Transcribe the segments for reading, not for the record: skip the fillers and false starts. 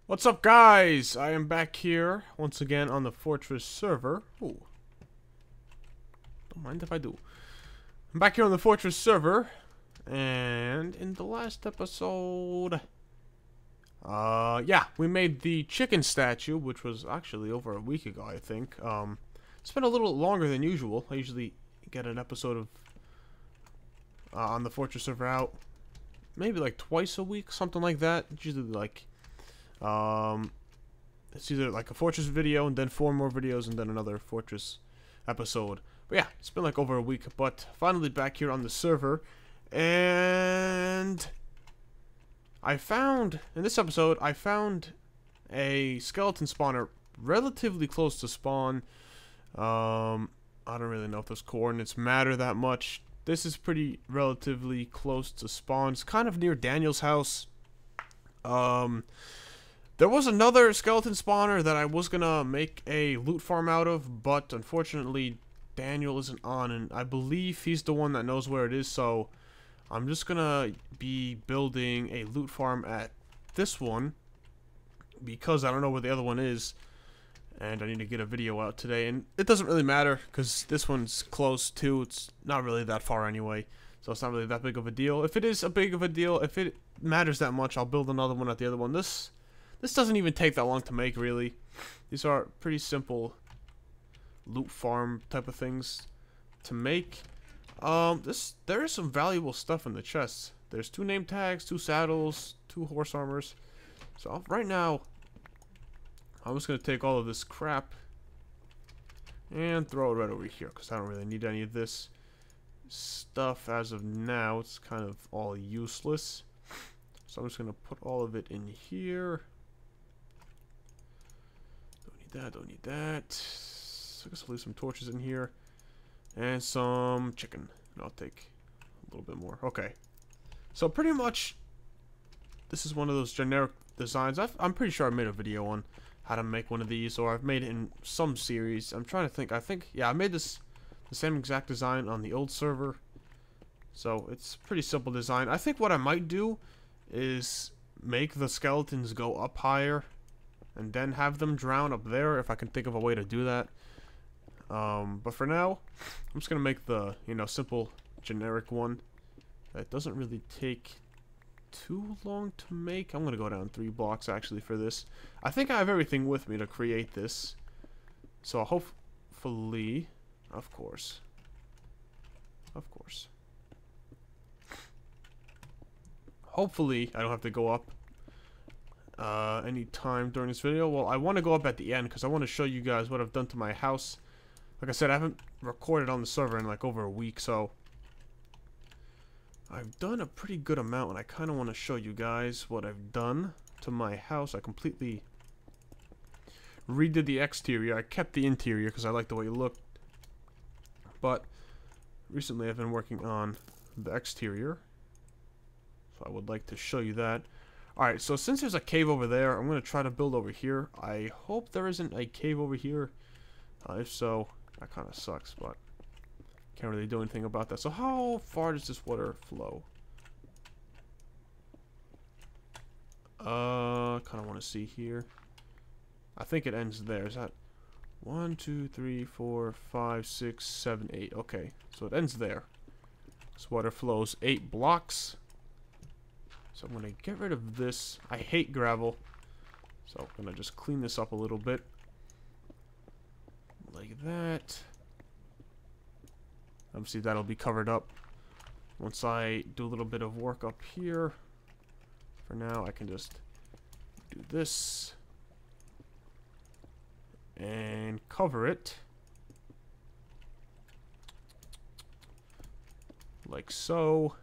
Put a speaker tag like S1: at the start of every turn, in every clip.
S1: What's up, guys? I am back here once again on the Fortress server. Ooh. Don't mind if I do. I'm back here on the Fortress server, and in the last episode, yeah, we made the chicken statue, which was actually over a week ago, I think. It's been a little longer than usual. I usually get an episode of on the Fortress server out maybe like twice a week, something like that. It's usually like it's either like a Fortress video and then 4 more videos and then another Fortress episode. But yeah, it's been like over a week, but finally back here on the server, and I found, in this episode, I found a skeleton spawner relatively close to spawn. I don't really know if those coordinates matter that much. This is pretty relatively close to spawn. It's kind of near Daniel's house. There was another skeleton spawner that I was gonna make a loot farm out of, but unfortunately Daniel isn't on, and I believe he's the one that knows where it is, so I'm just gonna be building a loot farm at this one, because I don't know where the other one is, and I need to get a video out today, and it doesn't really matter, because this one's close too. It's not really that far anyway, so it's not really that big of a deal. If it is a big of a deal, if it matters that much, I'll build another one at the other one. This doesn't even take that long to make, really. These are pretty simple loot farm type of things to make. There is some valuable stuff in the chests. There's 2 name tags, 2 saddles, 2 horse armors. So right now, I'm just gonna take all of this crap and throw it right over here, because I don't really need any of this stuff as of now. It's kind of all useless. So I'm just gonna put all of it in here. Don't need that. So I guess I'll leave some torches in here. And some chicken. And I'll take a little bit more. Okay. So pretty much, this is one of those generic designs. I'm pretty sure I made a video on how to make one of these, or I've made it in some series. I'm trying to think. Yeah, I made the same exact design on the old server. So it's a pretty simple design. I think what I might do is make the skeletons go up higher and then have them drown up there, if I can think of a way to do that. But for now, I'm just gonna make the, simple generic one. That doesn't really take too long to make. I'm gonna go down 3 blocks actually for this. I think I have everything with me to create this. So hopefully, of course. Hopefully, I don't have to go up any time during this video. Well, I want to go up at the end because I want to show you guys what I've done to my house. Like I said, I haven't recorded on the server in like over a week, so I've done a pretty good amount, and I kind of want to show you guys what I've done to my house. I completely redid the exterior. I kept the interior because I like the way it looked, but recently I've been working on the exterior, so I would like to show you that. Alright, so since there's a cave over there, I'm going to try to build over here. I hope there isn't a cave over here. If so, that kind of sucks, but can't really do anything about that. So how far does this water flow? Kind of want to see here. I think it ends there. Is that 1, 2, 3, 4, 5, 6, 7, 8? Okay, so it ends there. This water flows 8 blocks. So I'm going to get rid of this. I hate gravel. So I'm going to just clean this up a little bit. Like that. Obviously that'll be covered up once I do a little bit of work up here. For now, I can just do this and cover it. Like so.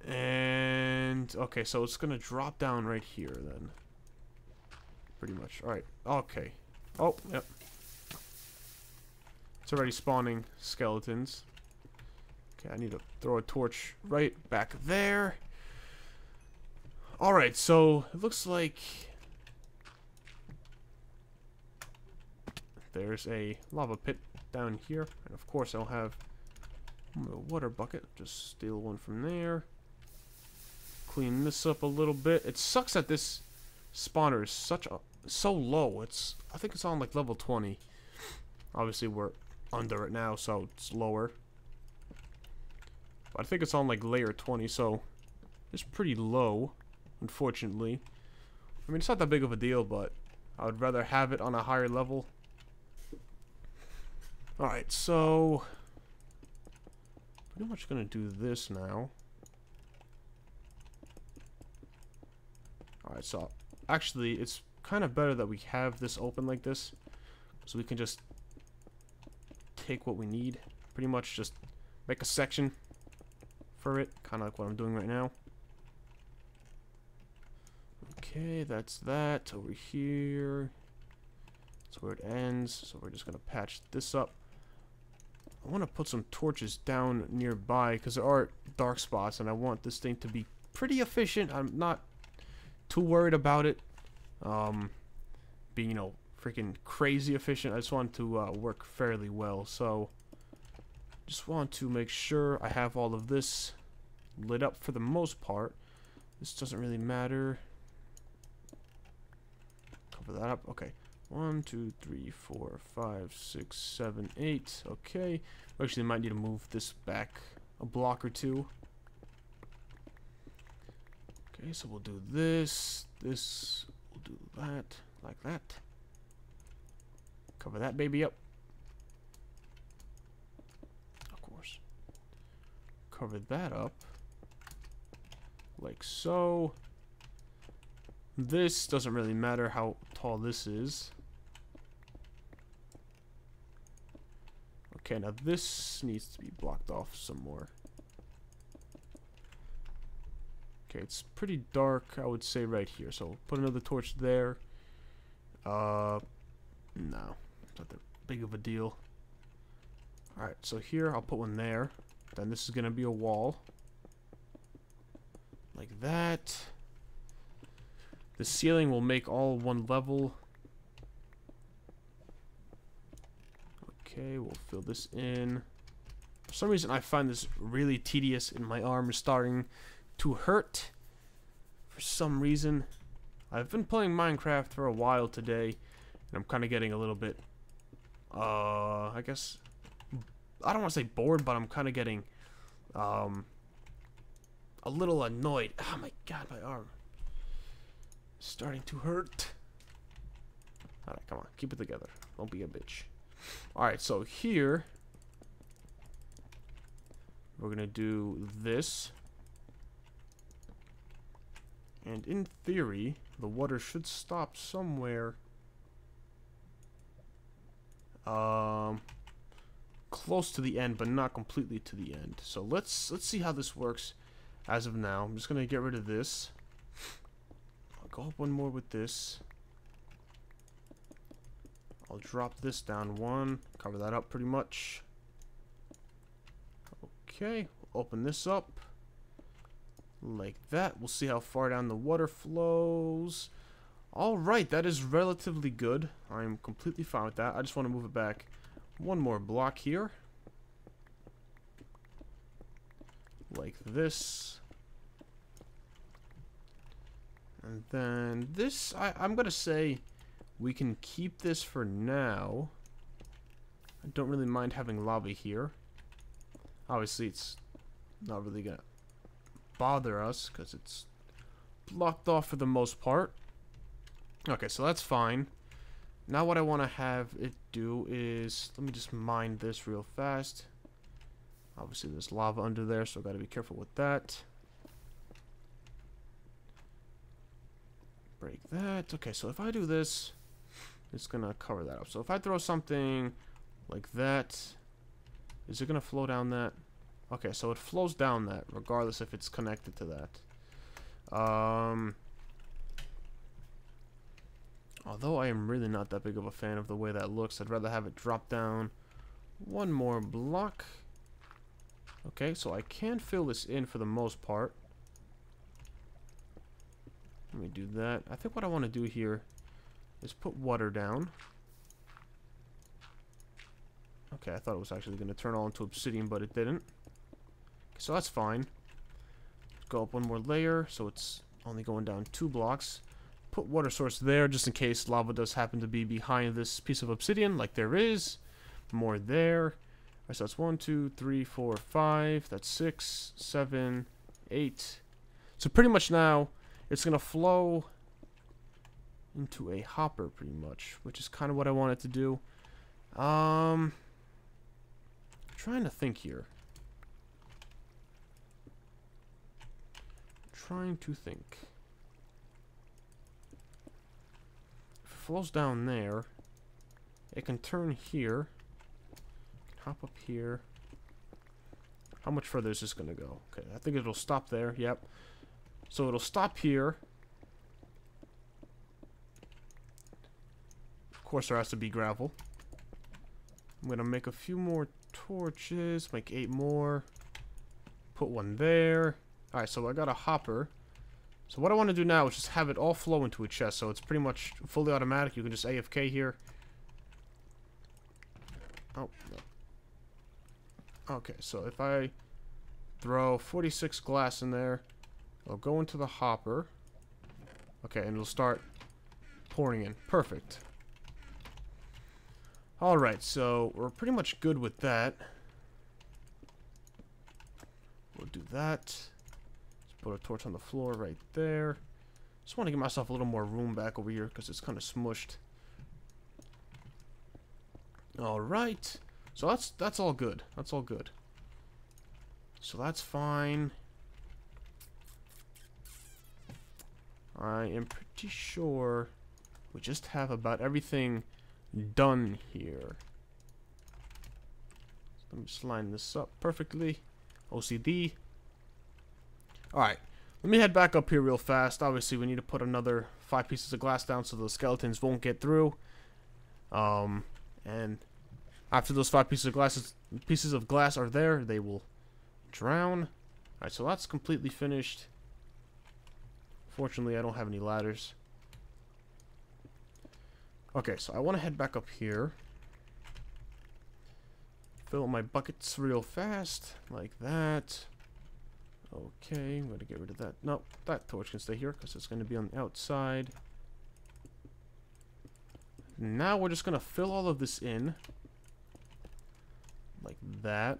S1: And okay, so it's gonna drop down right here then. Pretty much. Alright. Okay. Oh, yep. It's already spawning skeletons. Okay, I need to throw a torch right back there. Alright, so it looks like there's a lava pit down here. And of course I'll have a water bucket. Just steal one from there. Clean this up a little bit. It sucks that this spawner is so low. I think it's on like level 20. Obviously we're under it now, so it's lower. But I think it's on like layer 20, so it's pretty low, unfortunately. I mean, it's not that big of a deal, but I would rather have it on a higher level. Alright, so pretty much gonna do this now. Alright, so actually it's kind of better that we have this open like this, so we can just take what we need. Pretty much just make a section for it, kind of like what I'm doing right now. Okay, that's that. Over here, that's where it ends, so we're just gonna patch this up. I want to put some torches down nearby because there are dark spots and I want this thing to be pretty efficient. I'm not too worried about it being, you know, freaking crazy efficient. I just want it to work fairly well. So just want to make sure I have all of this lit up for the most part. This doesn't really matter. Cover that up. Okay. 1, 2, 3, 4, 5, 6, 7, 8. Okay. We actually might need to move this back a block or two. Okay, so we'll do this. This. We'll do that. Like that. Cover that baby up. Of course. Cover that up. Like so. This doesn't really matter how tall this is. Okay, now this needs to be blocked off some more. Okay, it's pretty dark, I would say, right here. So put another torch there. No, it's not that big of a deal. Alright, so here I'll put one there. Then this is going to be a wall. Like that. The ceiling will make all one level. Okay, we'll fill this in. For some reason, I find this really tedious and my arm is starting to hurt. For some reason. I've been playing Minecraft for a while today, and I'm kind of getting a little bit, I guess, I don't want to say bored, but I'm kind of getting, a little annoyed. Oh my god, my arm is starting to hurt. Alright, come on, keep it together. Don't be a bitch. Alright, so here we're gonna do this. And in theory, the water should stop somewhere close to the end, but not completely to the end. So let's see how this works as of now. I'm just gonna get rid of this. I'll go up one more with this. I'll drop this down one, cover that up pretty much. Okay, open this up like that. We'll see how far down the water flows. Alright, that is relatively good. I'm completely fine with that. I just want to move it back one more block here. Like this. And then this, I'm going to say we can keep this for now. I don't really mind having lava here. Obviously, it's not really going to bother us because it's blocked off for the most part. Okay, so that's fine. Now what I want to have it do is, let me just mine this real fast. Obviously, there's lava under there, so I've got to be careful with that. Break that. Okay, so if I do this, it's going to cover that up. So if I throw something like that, is it going to flow down that? Okay, so it flows down that, regardless if it's connected to that. Although I am really not that big of a fan of the way that looks, I'd rather have it drop down one more block. Okay, so I can fill this in for the most part. Let me do that. I think what I want to do here is put water down. Okay, I thought it was actually going to turn all into obsidian, but it didn't. So that's fine. Go up one more layer, so it's only going down 2 blocks. put water source there just in case lava does happen to be behind this piece of obsidian, like there is. More there. Alright, so that's 1, 2, 3, 4, 5. That's 6, 7, 8. So pretty much now it's gonna flow into a hopper pretty much, which is kind of what I wanted to do. Trying to think here. Trying to think. If it flows down there, it can turn here. Hop up here. How much further is this gonna go? Okay, I think it'll stop there. Yep. So it'll stop here. Of course, there has to be gravel. I'm gonna make a few more torches. Make 8 more. Put one there. Alright, so I got a hopper. So what I want to do now is just have it all flow into a chest. So it's pretty much fully automatic. You can just AFK here. Oh, no. Okay, so if I throw 46 glass in there, it'll go into the hopper. Okay, and it'll start pouring in. Perfect. Alright, so we're pretty much good with that. We'll do that. Let's put a torch on the floor right there. Just want to give myself a little more room back over here because it's kind of smushed. Alright. So that's all good. That's all good. So that's fine. I am pretty sure we just have about everything done here. Let me just line this up perfectly. OCD. Alright. Let me head back up here real fast. Obviously, we need to put another 5 pieces of glass down so the skeletons won't get through. And after those 5 pieces of glass are there, they will drown. Alright, so that's completely finished. Fortunately, I don't have any ladders. Okay, so I want to head back up here. Fill up my buckets real fast, like that. Okay, I'm going to get rid of that. No, that torch can stay here because it's going to be on the outside. Now we're just going to fill all of this in. Like that.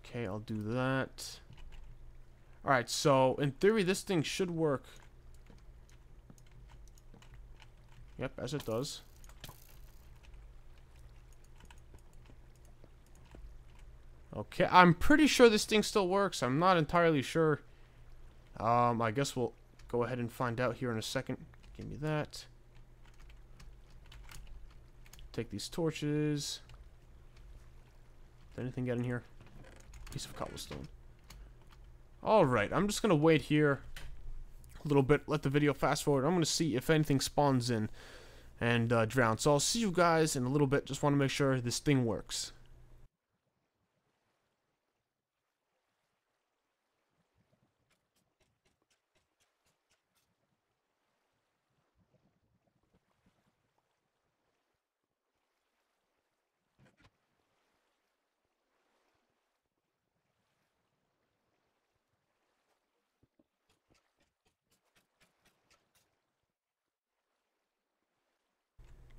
S1: Okay, I'll do that. Alright, so in theory this thing should work. Yep, as it does. Okay, I'm pretty sure this thing still works. I'm not entirely sure. I guess we'll go ahead and find out here in a second. Give me that. Take these torches. Did anything get in here? Piece of cobblestone. Alright, I'm just gonna wait here a little bit, let the video fast forward. I'm gonna see if anything spawns in and drowns. So I'll see you guys in a little bit. Just want to make sure this thing works.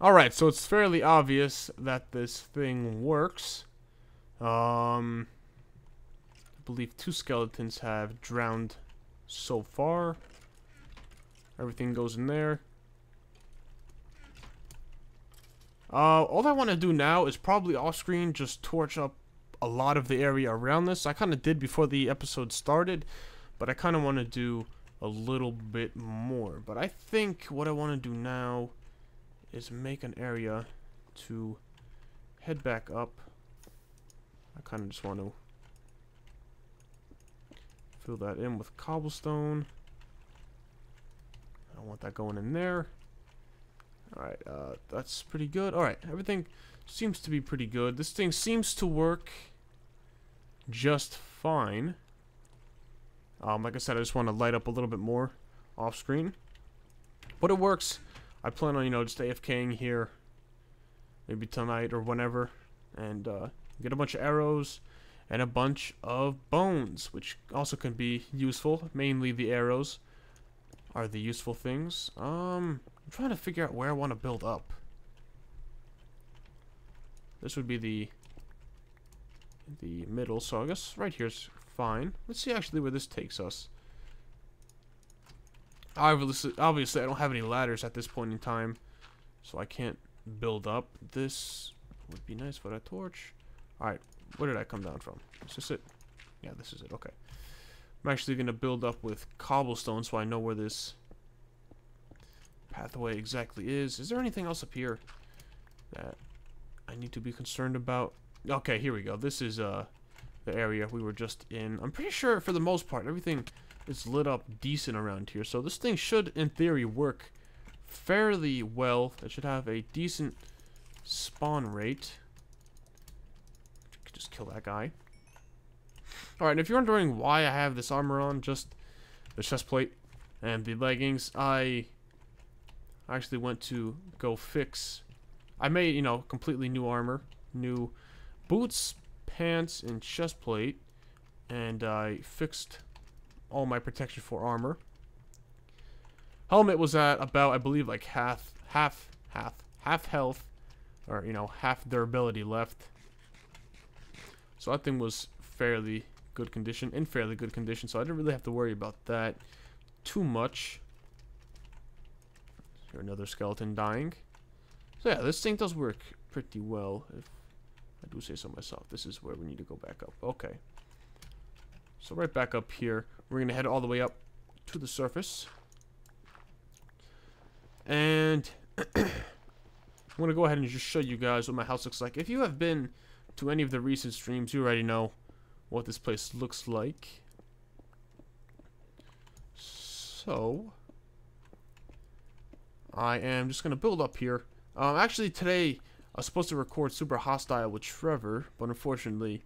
S1: Alright, so it's fairly obvious that this thing works. I believe 2 skeletons have drowned so far. Everything goes in there. All I want to do now is probably off screen just torch up a lot of the area around this. I kind of did before the episode started, but I kind of want to do a little bit more. But I think what I want to do now is make an area to head back up. I kind of just want to fill that in with cobblestone. I don't want that going in there. Alright, that's pretty good. Alright, everything seems to be pretty good. This thing seems to work just fine. Like I said, I just want to light up a little bit more off screen. But it works. I plan on, just AFKing here, maybe tonight or whenever, and get a bunch of arrows and a bunch of bones, which also can be useful, mainly the arrows. are the useful things. I'm trying to figure out where I want to build up. This would be the middle, so I guess right here's fine. Let's see actually where this takes us. Obviously, I don't have any ladders at this point in time, so I can't build up. This would be nice for a torch. Alright, where did I come down from? Is this it? Yeah, this is it. Okay. I'm actually going to build up with cobblestone so I know where this pathway exactly is. Is there anything else up here that I need to be concerned about? Okay, here we go. This is the area we were just in. I'm pretty sure for the most part everything is lit up decent around here. So this thing should, in theory, work fairly well. It should have a decent spawn rate. Just kill that guy. Alright, and if you're wondering why I have this armor on, just the chest plate and the leggings, I actually went to go fix. I made, you know, completely new armor, new boots, pants, and chest plate, and I fixed all my protection for armor. Helmet was at about, I believe, like half health, or you know, half durability left. So that thing was fairly good condition, in fairly good condition, so I didn't really have to worry about that too much. Here's another skeleton dying. So yeah, this thing does work pretty well, if I do say so myself. This is where we need to go back up. Okay. So right back up here, we're going to head all the way up to the surface. And I'm going to go ahead and just show you guys what my house looks like. If you have been to any of the recent streams, you already know what this place looks like. So I am just going to build up here. Actually, today I was supposed to record Super Hostile with Trevor, but unfortunately,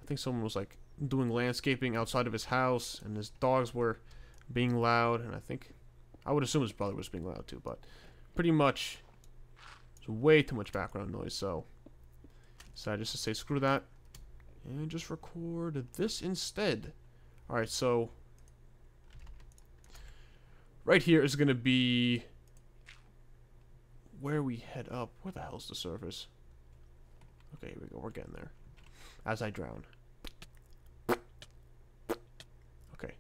S1: I think someone was like doing landscaping outside of his house, and his dogs were being loud, and I would assume his brother was being loud too, but pretty much there's way too much background noise, so decided just to say screw that and just record this instead. Alright, so right here is going to be where we head up. Where the hell's the surface? Okay, here we go. We're getting there. As I drown. Okay.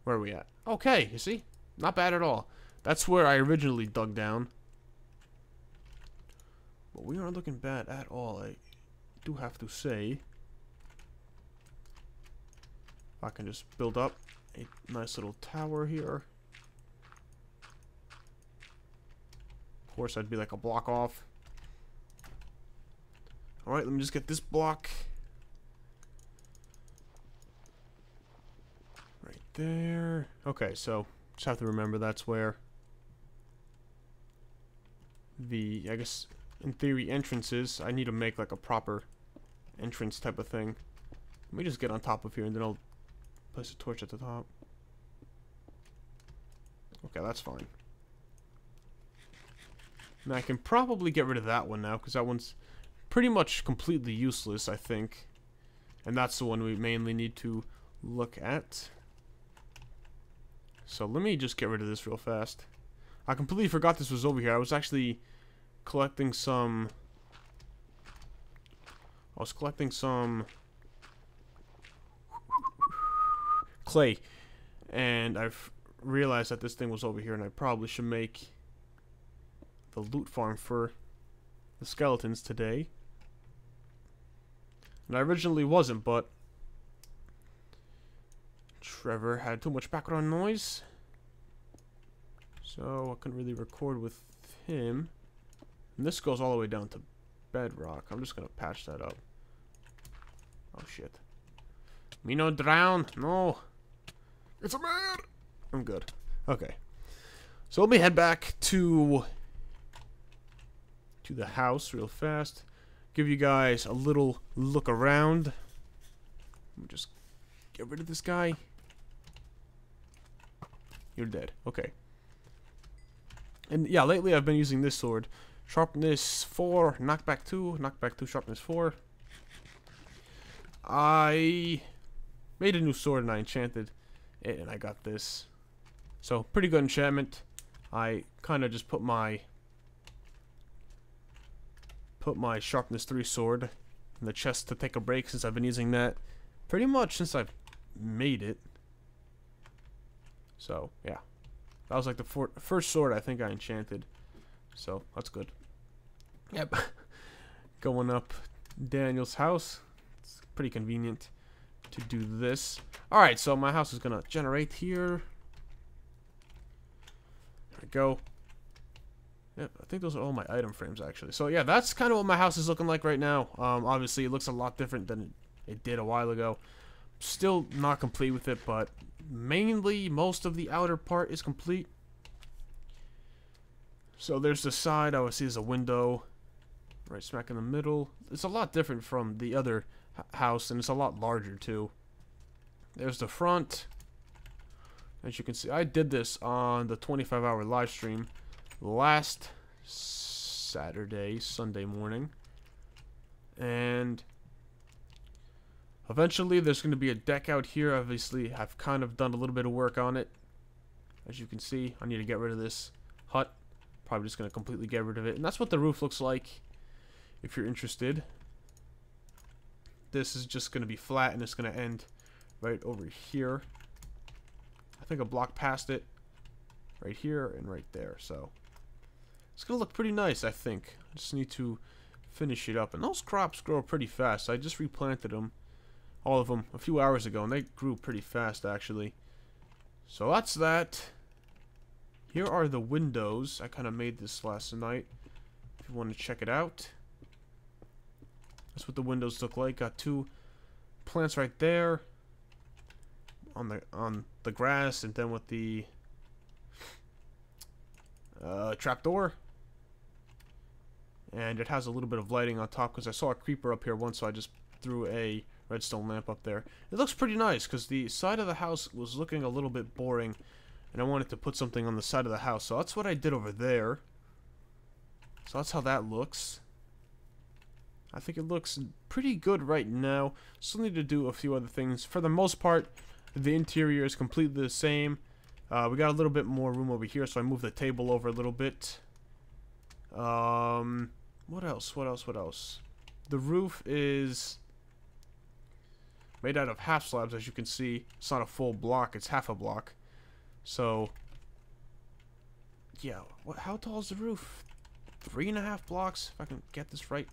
S1: Where are we at? Okay, you see? Not bad at all. That's where I originally dug down. But we aren't looking bad at all, I do have to say. If I can just build up a nice little tower here. Of course, I'd be like a block off. Alright, let me just get this block. Right there. Okay, so just have to remember that's where the, I guess, in theory, entrance is. I need to make like a proper entrance type of thing. Let me just get on top of here and then I'll place a torch at the top. Okay, that's fine. Now I can probably get rid of that one now, because that one's pretty much completely useless, I think. And that's the one we mainly need to look at. So let me just get rid of this real fast. I completely forgot this was over here. I was actually collecting some... clay. And I've realized that this thing was over here, and I probably should make the loot farm for the skeletons today. And I originally wasn't, but Trevor had too much background noise, so I couldn't really record with him. And this goes all the way down to bedrock. I'm just gonna patch that up. Oh shit. Me no drown. No. It's a man. I'm good. Okay. So let me head back to the house real fast. Give you guys a little look around. Let me just get rid of this guy. You're dead. Okay. And yeah, lately I've been using this sword. Sharpness 4, knockback 2, knockback 2, sharpness 4. I made a new sword and I enchanted it, and I got this So pretty good enchantment. I kind of just put my sharpness 3 sword in the chest to take a break, since I've been using that pretty much since I've made it. So yeah, that was like the first sword I think I enchanted. So that's good. Yep. Going up Daniel's house. It's pretty convenient to do this. Alright, so my house is gonna generate here. There we go. Yep, I think those are all my item frames actually. So yeah, that's kind of what my house is looking like right now. Obviously it looks a lot different than it did a while ago. Still not complete with it, but mainly most of the outer part is complete. So there's the side, obviously there's a window right smack in the middle. It's a lot different from the other house, and it's a lot larger too. There's the front. As you can see, I did this on the 25-hour live stream last Sunday morning. And eventually there's going to be a deck out here. Obviously, I've kind of done a little bit of work on it. As you can see, I need to get rid of this hut. Probably just going to completely get rid of it. And that's what the roof looks like, if you're interested. This is just going to be flat, and it's going to end right over here. I think a block past it. Right here and right there. So it's going to look pretty nice, I think. I just need to finish it up. And those crops grow pretty fast. I just replanted them, all of them, a few hours ago, and they grew pretty fast, actually. So that's that. Here are the windows. I kind of made this last night, if you want to check it out. That's what the windows look like. Got 2 plants right there on the grass, and then with the trapdoor. And it has a little bit of lighting on top because I saw a creeper up here once, so I just threw a redstone lamp up there. It looks pretty nice because the side of the house was looking a little bit boring, and I wanted to put something on the side of the house, so that's what I did over there. So that's how that looks. I think it looks pretty good right now. Still need to do a few other things. For the most part, the interior is completely the same. We got a little bit more room over here, so I moved the table over a little bit. What else? The roof is made out of half slabs, as you can see. It's not a full block, it's half a block. So, yeah, how tall is the roof? 3.5 blocks, if I can get this right.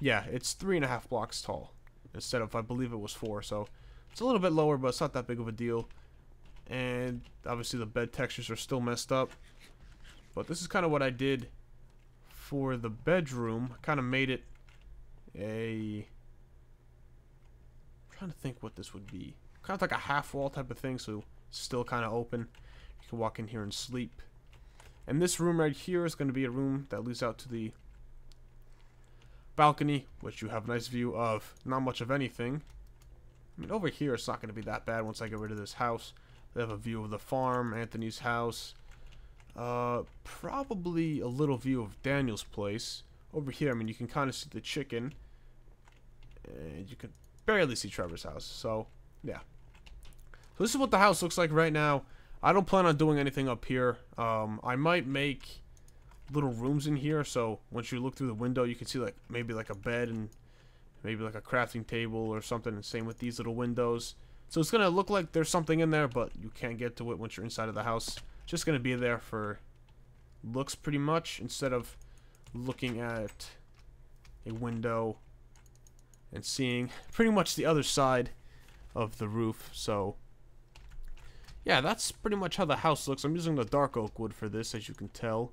S1: Yeah, it's 3.5 blocks tall, instead of, I believe it was 4, so it's a little bit lower, but it's not that big of a deal. And obviously the bed textures are still messed up, but this is kind of what I did for the bedroom. I kind of made it I'm trying to think what this would be. Kind of like a half wall type of thing, so it's still kind of open. You can walk in here and sleep. And this room right here is going to be a room that leads out to the balcony, which you have a nice view of not much of anything. I mean, over here it's not going to be that bad once I get rid of this house. They have a view of the farm, Anthony's house, probably a little view of Daniel's place. Over here, I mean, you can kind of see the chicken, and you can barely see Trevor's house. So yeah, so this is what the house looks like right now. I don't plan on doing anything up here. I might make little rooms in here, so once you look through the window, you can see like maybe like a bed and maybe like a crafting table or something. And same with these little windows. So it's gonna look like there's something in there, but you can't get to it once you're inside of the house. It's just gonna be there for looks, pretty much, instead of looking at a window and seeing pretty much the other side of the roof. So yeah, that's pretty much how the house looks. I'm using the dark oak wood for this, as you can tell.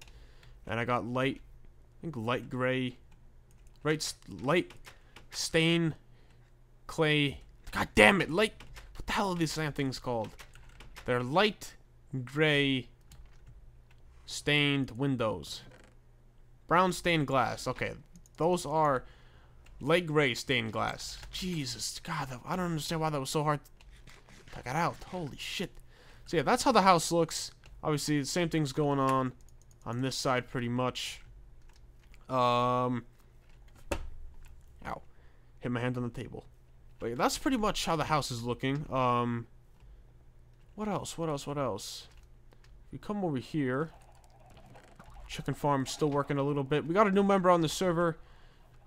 S1: And I got light, I think light gray, light stain clay. God damn it, what the hell are these damn things called? They're light gray stained windows. Brown stained glass. Okay, those are light gray stained glass. Jesus, God, I don't understand why that was so hard to get out. Holy shit. So yeah, that's how the house looks. Obviously, the same thing's going on this side pretty much. Ow. Hit my hand on the table. But yeah, that's pretty much how the house is looking. What else? What else? What else? You come over here. Chicken farm's still working a little bit. We got a new member on the server.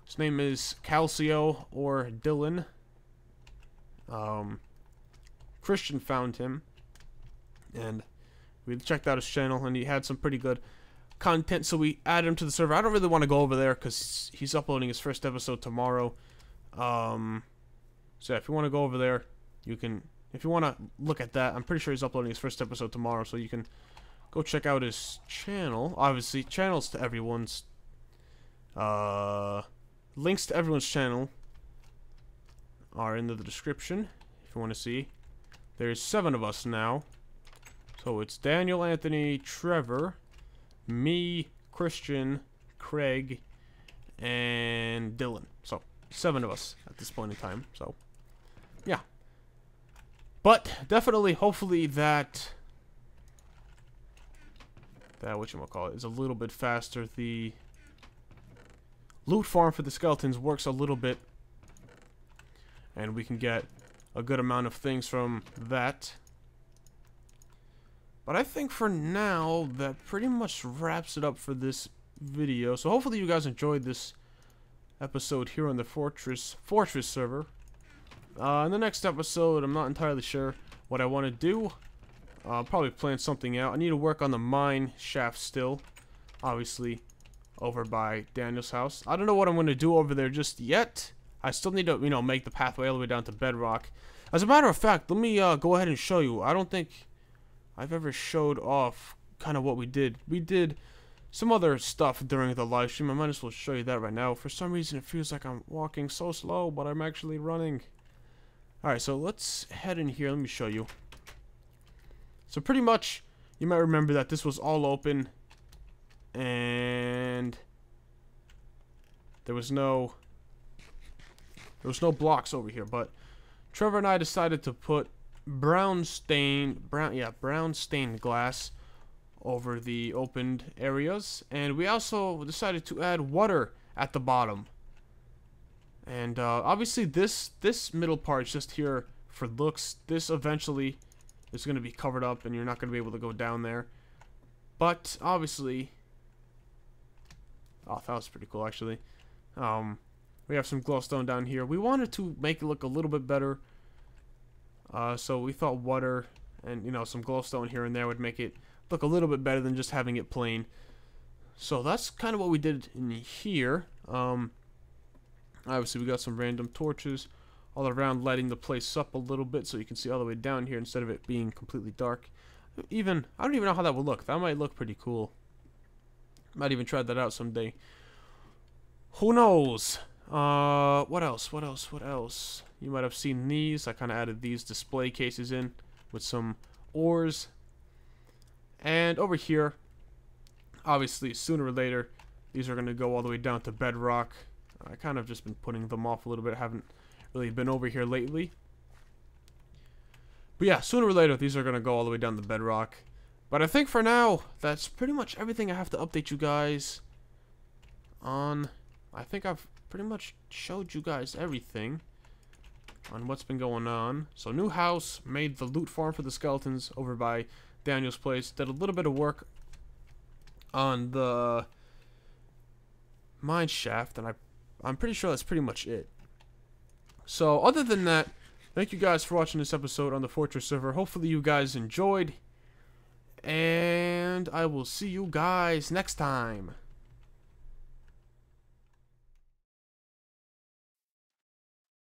S1: His name is Calcio or Dylan. Christian found him, and we checked out his channel, and he had some pretty good content, so we added him to the server. I don't really want to go over there because he's uploading his first episode tomorrow. So yeah, if you want to go over there, you can. If you want to look at that, I'm pretty sure he's uploading his first episode tomorrow, so you can go check out his channel. Obviously, channels to everyone's, links to everyone's channel are in the description if you want to see. There's 7 of us now. So it's Daniel, Anthony, Trevor, me, Christian, Craig, and Dylan. So 7 of us at this point in time. So yeah. But definitely, hopefully that whatchamacallit is a little bit faster. The loot farm for the skeletons works a little bit, and we can get a good amount of things from that. But I think for now that pretty much wraps it up for this video. So hopefully you guys enjoyed this episode here on the Fortress server. In the next episode, I'm not entirely sure what I want to do. I'll probably plan something out. I need to work on the mine shaft still, obviously, over by Daniel's house. I don't know what I'm going to do over there just yet. I still need to, make the pathway all the way down to bedrock. As a matter of fact, let me go ahead and show you. I don't think I've ever showed off kind of what we did. We did some other stuff during the live stream. I might as well show you that right now. For some reason, it feels like I'm walking so slow, but I'm actually running. Alright, so let's head in here. Let me show you. So pretty much, you might remember that this was all open, and there was no blocks over here. But Trevor and I decided to put brown stained glass over the opened areas, and we also decided to add water at the bottom. And obviously this middle part is just here for looks. This eventually is going to be covered up and you're not going to be able to go down there. But obviously, oh, that was pretty cool actually. We have some glowstone down here. We wanted to make it look a little bit better. So we thought water and some glowstone here and there would make it look a little bit better than just having it plain. So that's kind of what we did in here. Obviously, we got some random torches all around, lighting the place up a little bit so you can see all the way down here instead of it being completely dark. I don't even know how that would look. That might look pretty cool. Might even try that out someday. Who knows? What else? What else? What else? You might have seen these. I kind of added these display cases in with some ores. And over here, obviously, sooner or later, these are going to go all the way down to bedrock. I kind of just been putting them off a little bit. Haven't really been over here lately. But yeah, sooner or later, these are going to go all the way down to bedrock. But I think for now, that's pretty much everything I have to update you guys on. I think I've pretty much showed you guys everything on what's been going on. So new house, made the loot farm for the skeletons over by Daniel's place. Did a little bit of work on the mine shaft, and I'm pretty sure that's pretty much it. So other than that, thank you guys for watching this episode on the Fortress server. Hopefully you guys enjoyed, and I will see you guys next time.